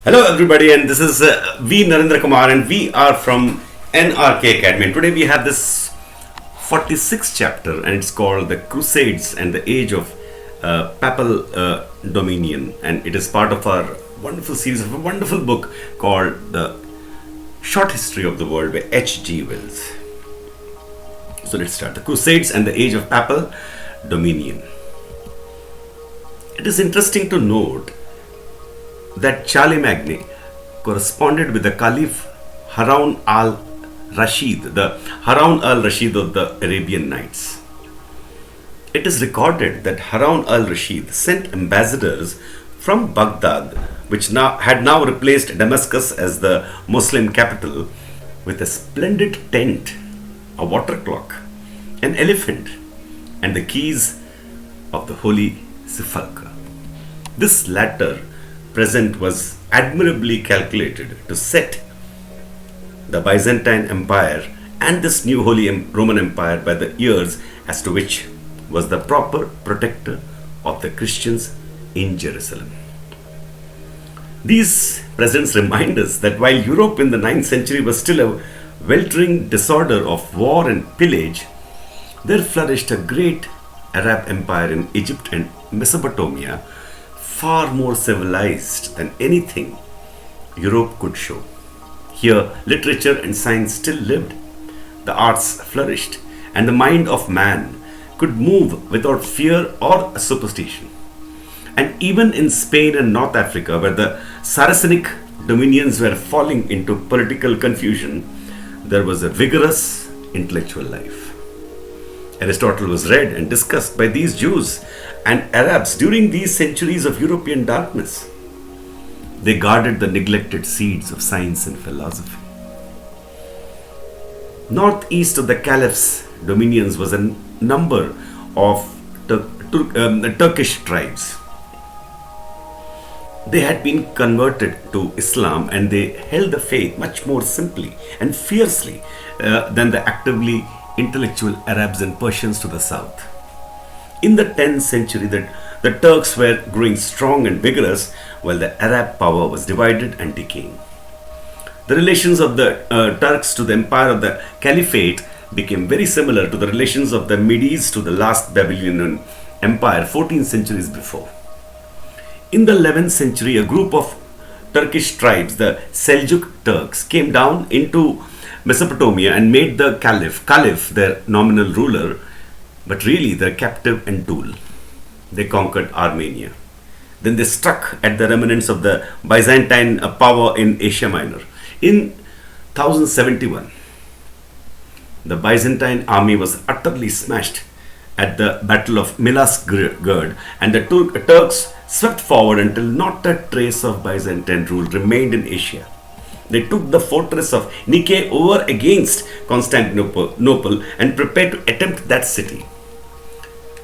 Hello everybody, and this is V Narendra Kumar, and we are from NRK Academy. And today we have this 46th chapter, and it's called The Crusades and the Age of Papal Dominion, and it is part of our wonderful series of a wonderful book called The Short History of the World by H.G. Wells. So let's start. The Crusades and the Age of Papal Dominion. It is interesting to note that Charlemagne corresponded with the Caliph Haroun-al-Raschid, the Haroun-al-Raschid of the Arabian Nights. It is recorded that Haroun-al-Raschid sent ambassadors from Baghdad, which had now replaced Damascus as the Moslem capital, with a splendid tent, a water clock, an elephant, and the keys of the Holy Sepulchre. This latter present was admirably calculated to set the Byzantine Empire and this new Holy Roman Empire by the ears, as to which was the proper protector of the Christians in Jerusalem. These presents remind us that while Europe in the 9th century was still a weltering disorder of war and pillage, there flourished a great Arab empire in Egypt and Mesopotamia, far more civilized than anything Europe could show. Here, literature and science still lived, the arts flourished, and the mind of man could move without fear or superstition. And even in Spain and North Africa, where the Saracenic dominions were falling into political confusion, there was a vigorous intellectual life. Aristotle was read and discussed by these Jews and Arabs during these centuries of European darkness. They guarded the neglected seeds of science and philosophy. Northeast of the Caliph's dominions was a number of Turkish tribes. They had been converted to Islam, and they held the faith much more simply and fiercely than the actively intellectual Arabs and Persians to the south. In the 10th century, the Turks were growing strong and vigorous, while the Arab power was divided and decaying. The relations of the Turks to the empire of the Caliphate became very similar to the relations of the Medes to the last Babylonian empire 14 centuries before. In the 11th century, a group of Turkish tribes, the Seljuk Turks, came down into Mesopotamia and made the Caliph their nominal ruler, but really their captive and tool. They conquered Armenia. Then they struck at the remnants of the Byzantine power in Asia Minor. In 1071, the Byzantine army was utterly smashed at the Battle of Milasgird, and the Turks swept forward until not a trace of Byzantine rule remained in Asia. They took the fortress of Nike over against Constantinople and prepared to attempt that city.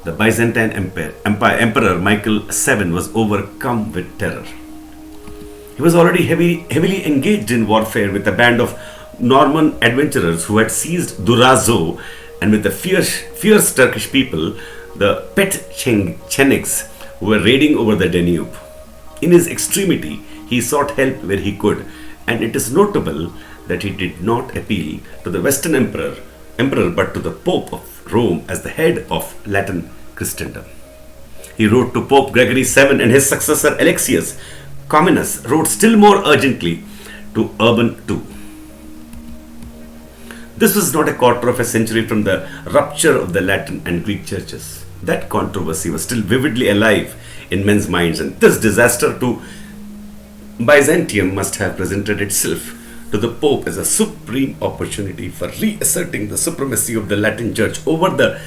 The Byzantine Emperor Michael VII was overcome with terror. He was already heavily engaged in warfare with a band of Norman adventurers who had seized Durazzo, and with the fierce Turkish people, the Petcheniks, who were raiding over the Danube. In his extremity, he sought help where he could, and it is notable that he did not appeal to the Western emperor but to the Pope of Rome as the head of Latin Christendom. He wrote to Pope Gregory VII, and his successor Alexius Comnenus wrote still more urgently to Urban II. This was not a quarter of a century from the rupture of the Latin and Greek churches. That controversy was still vividly alive in men's minds, and this disaster to Byzantium must have presented itself to the Pope as a supreme opportunity for reasserting the supremacy of the Latin Church over the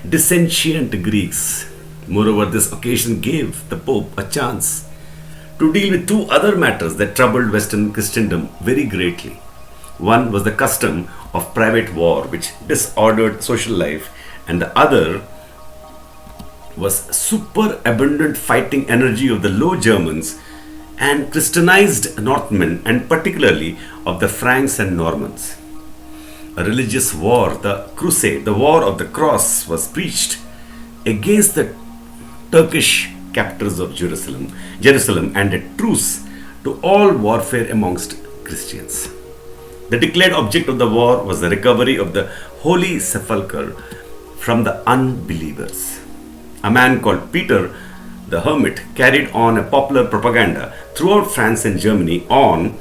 dissentient Greeks. Moreover, this occasion gave the Pope a chance to deal with two other matters that troubled Western Christendom very greatly. One was the custom of private war, which disordered social life, and the other was superabundant fighting energy of the Low Germans and Christianized Northmen, and particularly of the Franks and Normans. A religious war, the Crusade, the War of the Cross, was preached against the Turkish captors of Jerusalem, and a truce to all warfare amongst Christians. The declared object of the war was the recovery of the Holy Sepulchre from the unbelievers. A man called Peter the Hermit carried on a popular propaganda throughout France and Germany on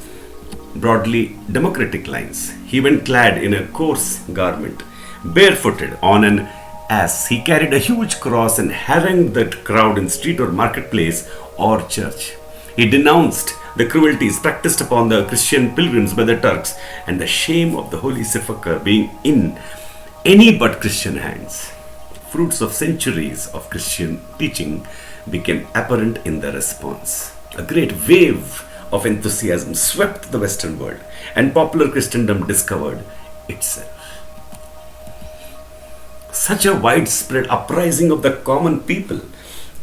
broadly democratic lines. He went clad in a coarse garment, barefooted on an ass. He carried a huge cross and harangued the crowd in street or marketplace or church. He denounced the cruelties practiced upon the Christian pilgrims by the Turks and the shame of the Holy Sepulchre being in any but Christian hands. Fruits of centuries of Christian teaching became apparent in the response. A great wave of enthusiasm swept the Western world, and popular Christendom discovered itself. Such a widespread uprising of the common people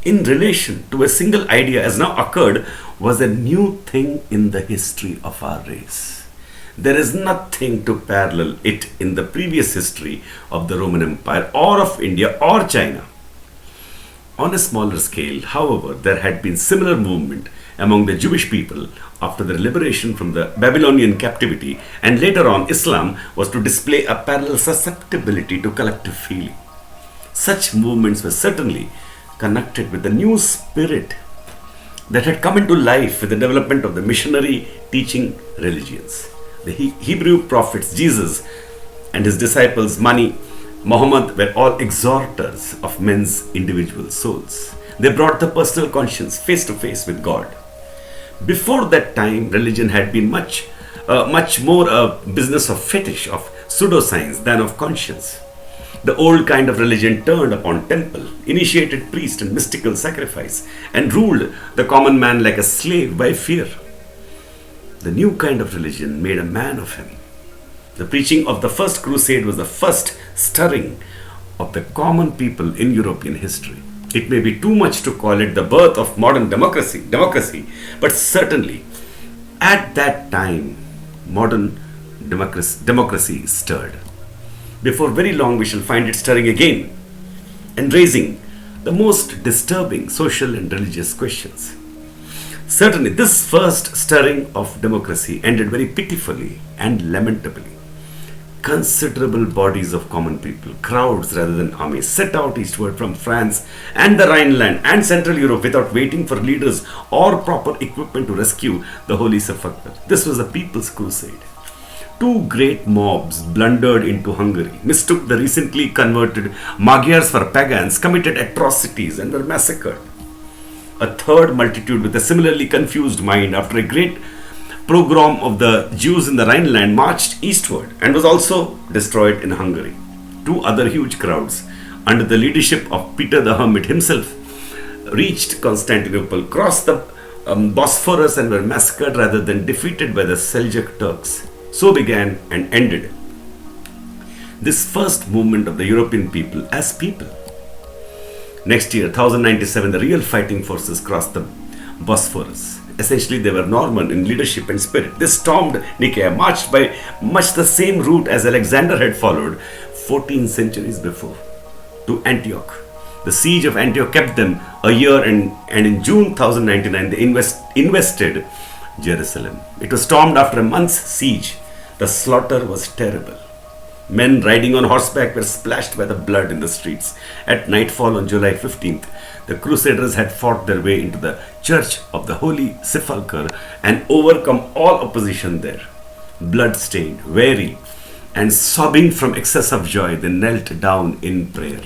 in relation to a single idea as now occurred was a new thing in the history of our race. There is nothing to parallel it in the previous history of the Roman Empire or of India or China. On a smaller scale, however, there had been similar movement among the Jewish people after their liberation from the Babylonian captivity, and later on Islam was to display a parallel susceptibility to collective feeling. Such movements were certainly connected with the new spirit that had come into life with the development of the missionary teaching religions. The Hebrew prophets Jesus and his disciples Muhammad were all exhorters of men's individual souls. They brought the personal conscience face to face with God. Before that time, religion had been much more a business of fetish, of pseudoscience than of conscience. The old kind of religion turned upon temple, initiated priest and mystical sacrifice, and ruled the common man like a slave by fear. The new kind of religion made a man of him. The preaching of the first crusade was the first stirring of the common people in European history. It may be too much to call it the birth of modern democracy, but certainly at that time, modern democracy stirred. Before very long, we shall find it stirring again and raising the most disturbing social and religious questions. Certainly, this first stirring of democracy ended very pitifully and lamentably. Considerable bodies of common people, crowds rather than armies, set out eastward from France and the Rhineland and Central Europe without waiting for leaders or proper equipment to rescue the Holy Sepulchre. This was a people's crusade. Two great mobs blundered into Hungary, mistook the recently converted Magyars for pagans, committed atrocities and were massacred. A third multitude with a similarly confused mind, after a great pogrom of the Jews in the Rhineland, marched eastward and was also destroyed in Hungary. Two other huge crowds, under the leadership of Peter the Hermit himself, reached Constantinople, crossed the Bosphorus and were massacred rather than defeated by the Seljuk Turks. So began and ended this first movement of the European people as people. Next year, 1097, the real fighting forces crossed the Bosphorus. Essentially, they were Norman in leadership and spirit. They stormed Nicaea, marched by much the same route as Alexander had followed 14 centuries before, to Antioch. The siege of Antioch kept them a year, and in June 1099, they invested Jerusalem. It was stormed after a month's siege. The slaughter was terrible. Men riding on horseback were splashed by the blood in the streets. At nightfall on July 15th, the Crusaders had fought their way into the Church of the Holy Sepulchre and overcome all opposition there. Blood-stained, weary, and sobbing from excess of joy, they knelt down in prayer.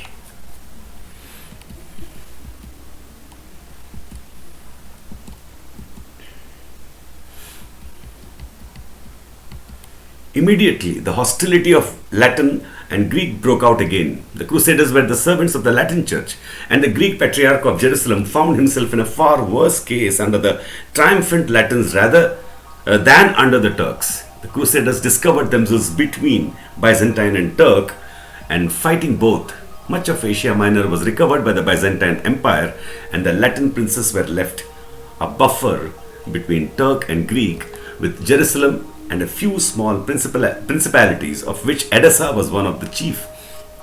Immediately, the hostility of Latin and Greek broke out again. The Crusaders were the servants of the Latin Church, and the Greek Patriarch of Jerusalem found himself in a far worse case under the triumphant Latins rather than under the Turks. The Crusaders discovered themselves between Byzantine and Turk, and fighting both. Much of Asia Minor was recovered by the Byzantine Empire, and the Latin princes were left a buffer between Turk and Greek, with Jerusalem and a few small principalities, of which Edessa was one of the chief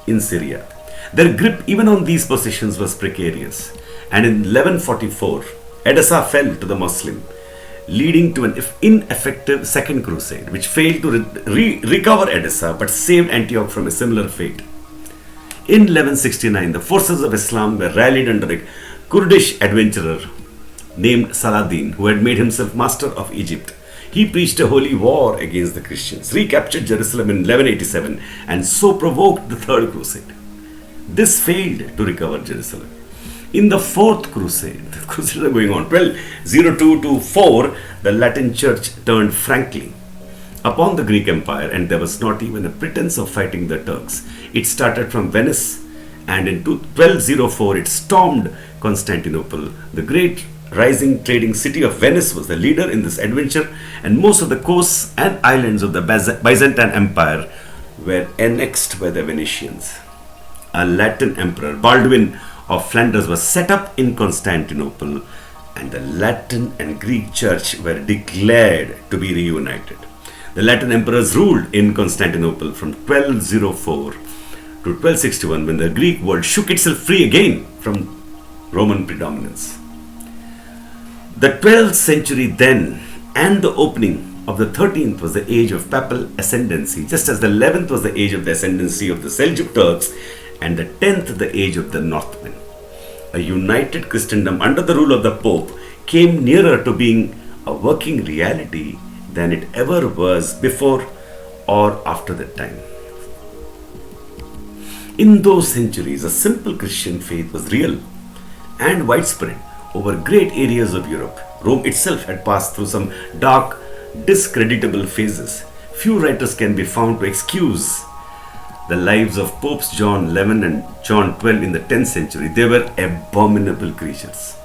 in Syria. Their grip even on these possessions was precarious, and in 1144, Edessa fell to the Moslem, leading to an ineffective Second Crusade, which failed to recover Edessa but saved Antioch from a similar fate. In 1169, the forces of Islam were rallied under a Kurdish adventurer named Saladin, who had made himself master of Egypt. He preached a holy war against the Christians, recaptured Jerusalem in 1187, and so provoked the Third Crusade. This failed to recover Jerusalem. In the Fourth Crusade, the Crusades are going on, 1202 to 4, the Latin Church turned frankly upon the Greek Empire, and there was not even a pretense of fighting the Turks. It started from Venice, and in 1204 it stormed Constantinople. The great rising trading city of Venice was the leader in this adventure, and most of the coasts and islands of the Byzantine Empire were annexed by the Venetians. A Latin emperor, Baldwin of Flanders, was set up in Constantinople, and the Latin and Greek church were declared to be reunited. The Latin emperors ruled in Constantinople from 1204 to 1261, when the Greek world shook itself free again from Roman predominance. The 12th century then and the opening of the 13th was the age of Papal Ascendancy, just as the 11th was the age of the ascendancy of the Seljuk Turks and the 10th the age of the Northmen. A united Christendom under the rule of the Pope came nearer to being a working reality than it ever was before or after that time. In those centuries, a simple Christian faith was real and widespread over great areas of Europe. Rome itself had passed through some dark, discreditable phases. Few writers can be found to excuse the lives of Popes John XI and John XII in the 10th century. They were abominable creatures.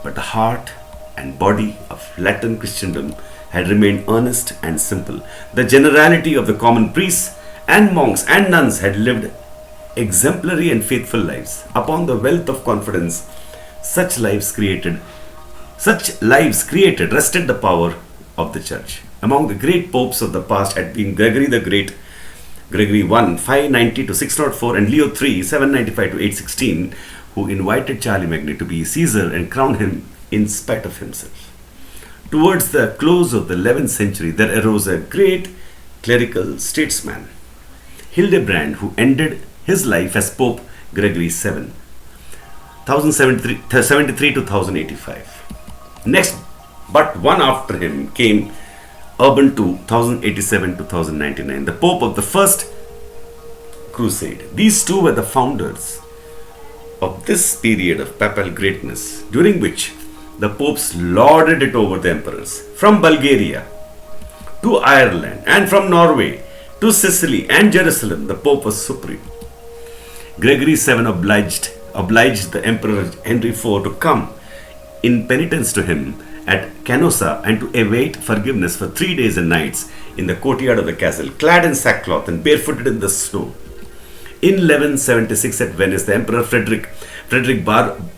But the heart and body of Latin Christendom had remained earnest and simple. The generality of the common priests and monks and nuns had lived exemplary and faithful lives. Upon the wealth of confidence such lives created rested the power of the church. Among the great popes of the past had been Gregory the Great, Gregory I, 590 to 604, and Leo III, 795 to 816, who invited Charlemagne to be Caesar and crowned him in spite of himself. Towards the close of the 11th century, there arose a great clerical statesman, Hildebrand, who ended his life as Pope Gregory VII, 1073 to 1085. Next, but one after him, came Urban II, 1087 to 1099, the Pope of the First Crusade. These two were the founders of this period of papal greatness, during which the popes lorded it over the emperors. From Bulgaria to Ireland and from Norway to Sicily and Jerusalem, the Pope was supreme. Gregory VII obliged the Emperor Henry IV to come in penitence to him at Canossa and to await forgiveness for 3 days and nights in the courtyard of the castle, clad in sackcloth and barefooted in the snow. In 1176 at Venice, the Emperor Frederick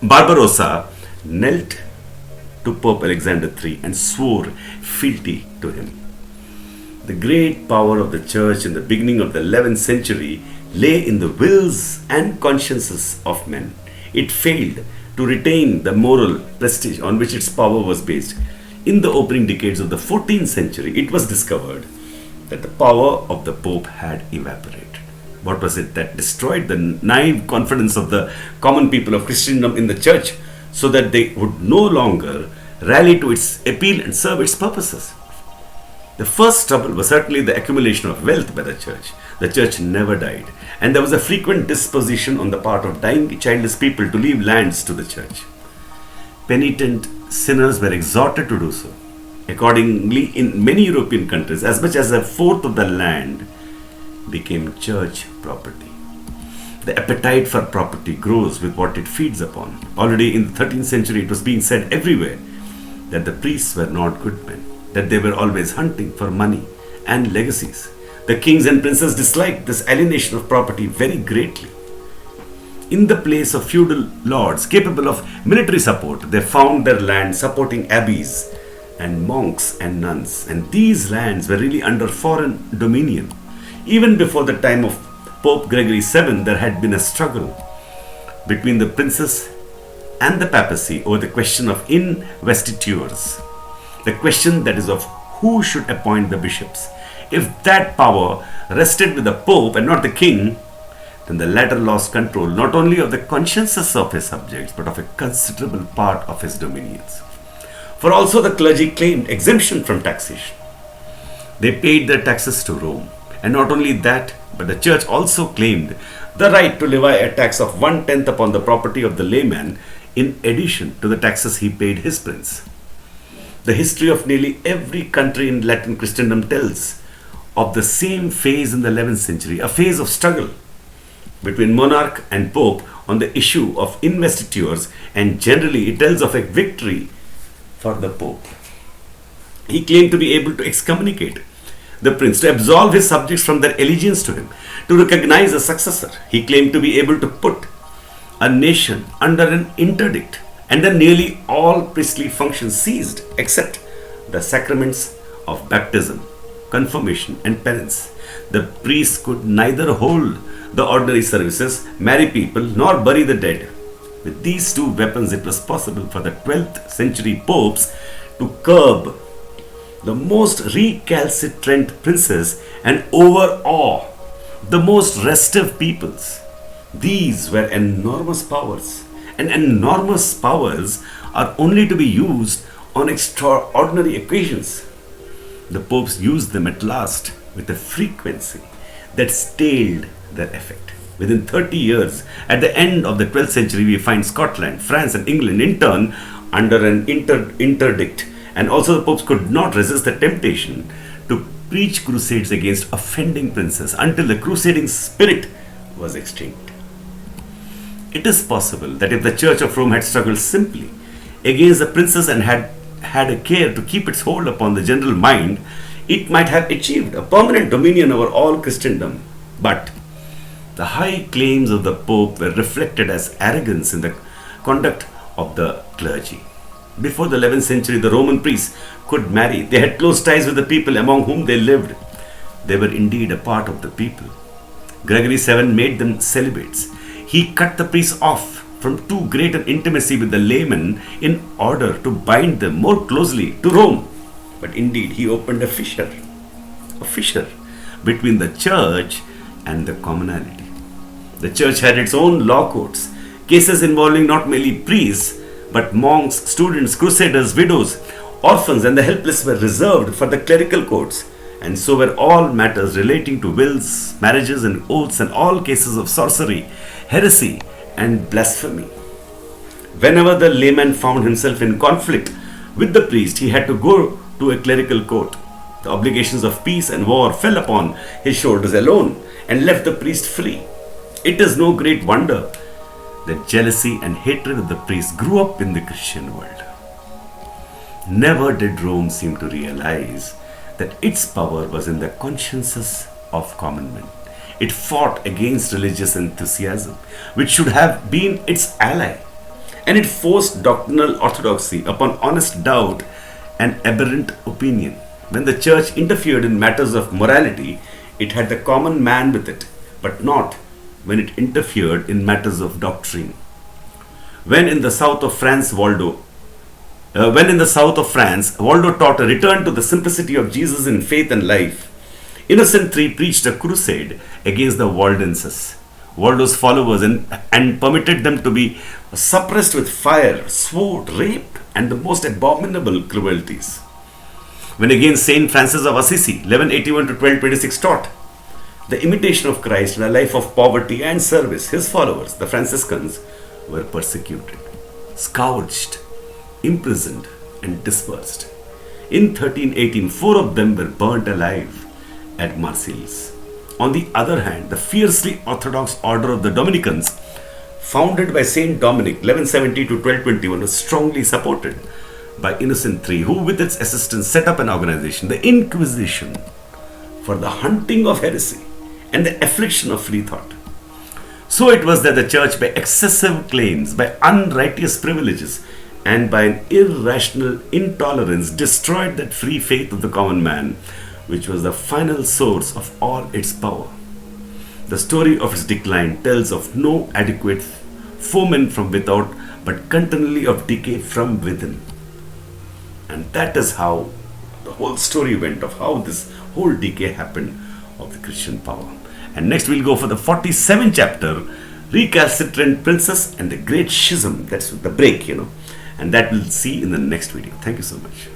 Barbarossa knelt to Pope Alexander III and swore fealty to him. The great power of the church in the beginning of the 11th century lay in the wills and consciences of men. It failed to retain the moral prestige on which its power was based. In the opening decades of the 14th century, it was discovered that the power of the Pope had evaporated. What was it that destroyed the naive confidence of the common people of Christendom in the church, so that they would no longer rally to its appeal and serve its purposes? The first trouble was certainly the accumulation of wealth by the church. The church never died, and there was a frequent disposition on the part of dying childless people to leave lands to the church. Penitent sinners were exhorted to do so. Accordingly, in many European countries, as much as a fourth of the land became church property. The appetite for property grows with what it feeds upon. Already in the 13th century, it was being said everywhere that the priests were not good men, that they were always hunting for money and legacies. The kings and princes disliked this alienation of property very greatly. In the place of feudal lords capable of military support, they found their land supporting abbeys and monks and nuns, and these lands were really under foreign dominion. Even before the time of Pope Gregory VII, there had been a struggle between the princes and the papacy over the question of investitures. The question that is of who should appoint the bishops. If that power rested with the Pope and not the king, then the latter lost control not only of the consciences of his subjects but of a considerable part of his dominions. For also the clergy claimed exemption from taxation. They paid their taxes to Rome, and not only that, but the church also claimed the right to levy a tax of 1/10 upon the property of the layman in addition to the taxes he paid his prince. The history of nearly every country in Latin Christendom tells of the same phase in the 11th century, a phase of struggle between monarch and pope on the issue of investitures, and generally it tells of a victory for the pope. He claimed to be able to excommunicate the prince, to absolve his subjects from their allegiance to him, to recognize a successor. He claimed to be able to put a nation under an interdict, and then nearly all priestly functions ceased except the sacraments of baptism, confirmation, and penance. The priests could neither hold the ordinary services, marry people, nor bury the dead. With these two weapons, it was possible for the 12th century popes to curb the most recalcitrant princes and overawe the most restive peoples. These were enormous powers, and enormous powers are only to be used on extraordinary occasions. The popes used them at last with a frequency that staled their effect. Within 30 years, at the end of the 12th century, we find Scotland, France, and England in turn under an interdict, and also the popes could not resist the temptation to preach crusades against offending princes until the crusading spirit was extinct. It is possible that if the Church of Rome had struggled simply against the princes and had a care to keep its hold upon the general mind, it might have achieved a permanent dominion over all Christendom. But the high claims of the Pope were reflected as arrogance in the conduct of the clergy. Before the 11th century, the Roman priests could marry. They had close ties with the people among whom they lived. They were indeed a part of the people. Gregory VII made them celibates. He cut the priests off from too great an intimacy with the laymen in order to bind them more closely to Rome. But indeed, he opened a fissure between the church and the commonalty. The church had its own law courts, cases involving not merely priests, but monks, students, crusaders, widows, orphans, and the helpless were reserved for the clerical courts, and so were all matters relating to wills, marriages, and oaths, and all cases of sorcery, heresy, and blasphemy. Whenever the layman found himself in conflict with the priest, he had to go to a clerical court. The obligations of peace and war fell upon his shoulders alone and left the priest free. It is no great wonder that jealousy and hatred of the priests grew up in the Christian world. Never did Rome seem to realize that its power was in the consciences of common men. It fought against religious enthusiasm, which should have been its ally, and it forced doctrinal orthodoxy upon honest doubt and aberrant opinion. When the church interfered in matters of morality, it had the common man with it, but not when it interfered in matters of doctrine. When in the south of France, Waldo taught a return to the simplicity of Jesus in faith and life, Innocent III preached a crusade against the Waldenses, Waldo's followers, and permitted them to be suppressed with fire, sword, rape, and the most abominable cruelties. When again Saint Francis of Assisi, 1181 to 1226, taught the imitation of Christ in a life of poverty and service, his followers, the Franciscans, were persecuted, scourged, imprisoned, and dispersed. In 1318, 4 of them were burnt alive at Marseilles. On the other hand, the fiercely orthodox order of the Dominicans, founded by Saint Dominic, 1170 to 1221, was strongly supported by Innocent III, who with its assistance set up an organization, the Inquisition, for the hunting of heresy and the affliction of free thought. So it was that the church, by excessive claims, by unrighteous privileges, and by an irrational intolerance, destroyed that free faith of the common man, which was the final source of all its power. The story of its decline tells of no adequate foment from without, but continually of decay from within. And that is how the whole story went of how this whole decay happened of the Christian power. And next we'll go for the 47th chapter, Recalcitrant Princess and the Great Schism. That's the break, and that we'll see in the next video. Thank you so much.